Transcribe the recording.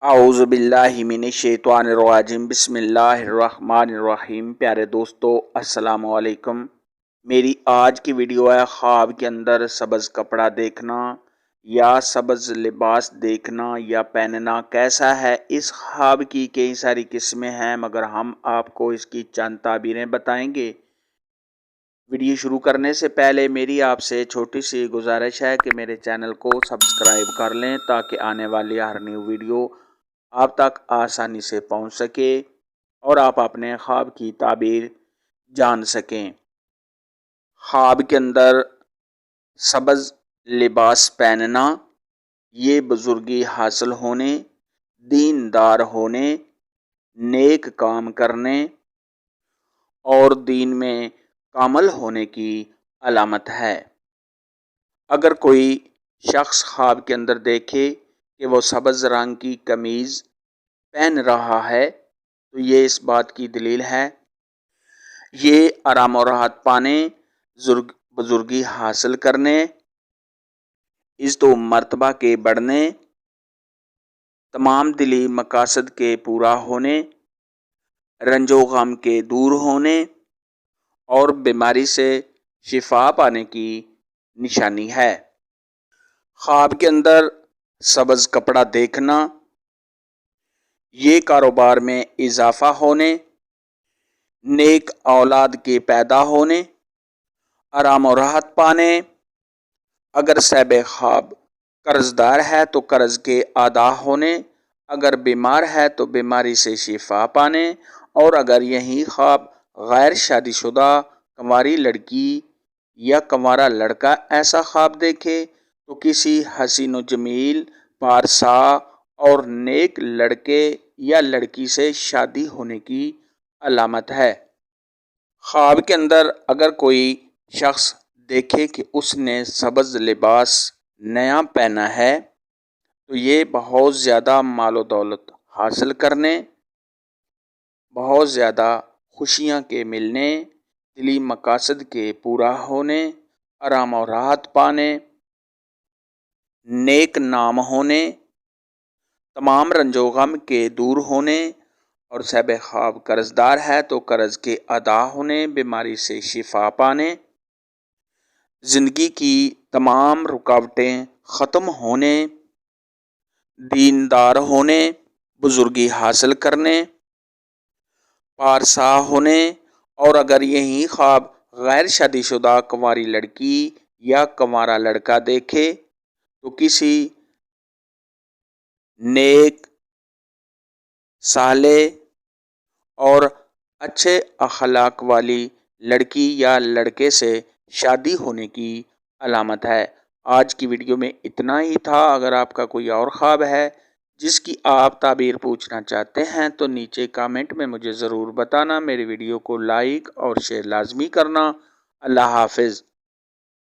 اعوذ باللہ من الشیطان الرجیم بسم اللہ الرحمن الرحیم۔ پیارے دوستو السلام علیکم۔ میری آج کی ویڈیو ہے خواب کے اندر سبز کپڑا دیکھنا یا سبز لباس دیکھنا یا پہننا کیسا ہے۔ اس خواب کی کئی ساری قسمیں ہیں مگر ہم آپ کو اس کی چند تعبیریں بتائیں گے۔ ویڈیو شروع کرنے سے پہلے میری آپ سے چھوٹی سی گزارش ہے کہ میرے چینل کو سبسکرائب کر لیں تاکہ آنے والی ہر نیو ویڈیو آپ تک آسانی سے پہنچ سکے اور آپ اپنے خواب کی تعبیر جان سکیں۔ خواب کے اندر سبز لباس پہننا یہ بزرگی حاصل ہونے، دیندار ہونے، نیک کام کرنے اور دین میں کامل ہونے کی علامت ہے۔ اگر کوئی شخص خواب کے اندر دیکھے کہ وہ سبز رنگ کی قمیض پہن رہا ہے تو یہ اس بات کی دلیل ہے یہ آرام و راحت پانے، بزرگی حاصل کرنے، عزت و مرتبہ کے بڑھنے، تمام دلی مقاصد کے پورا ہونے، رنج و غم کے دور ہونے اور بیماری سے شفا پانے کی نشانی ہے۔ خواب کے اندر سبز کپڑا دیکھنا یہ کاروبار میں اضافہ ہونے، نیک اولاد کے پیدا ہونے، آرام و راحت پانے، اگر صاحب خواب قرض دار ہے تو قرض کے ادا ہونے، اگر بیمار ہے تو بیماری سے شفا پانے اور اگر یہی خواب غیر شادی شدہ کنواری لڑکی یا کنوارا لڑکا ایسا خواب دیکھے تو کسی حسین و جمیل، پارسا اور نیک لڑکے یا لڑکی سے شادی ہونے کی علامت ہے۔ خواب کے اندر اگر کوئی شخص دیکھے کہ اس نے سبز لباس نیا پہنا ہے تو یہ بہت زیادہ مال و دولت حاصل کرنے، بہت زیادہ خوشیاں کے ملنے، دلی مقاصد کے پورا ہونے، آرام و راحت پانے، نیک نام ہونے، تمام رنج و غم کے دور ہونے اور صاحب خواب قرض دار ہے تو قرض کے ادا ہونے، بیماری سے شفا پانے، زندگی کی تمام رکاوٹیں ختم ہونے، دیندار ہونے، بزرگی حاصل کرنے، پارسا ہونے اور اگر یہی خواب غیر شادی شدہ کنواری لڑکی یا کنوارا لڑکا دیکھے تو کسی نیک، صالح اور اچھے اخلاق والی لڑکی یا لڑکے سے شادی ہونے کی علامت ہے۔ آج کی ویڈیو میں اتنا ہی تھا۔ اگر آپ کا کوئی اور خواب ہے جس کی آپ تعبیر پوچھنا چاہتے ہیں تو نیچے کامنٹ میں مجھے ضرور بتانا۔ میری ویڈیو کو لائک اور شیئر لازمی کرنا۔ اللہ حافظ۔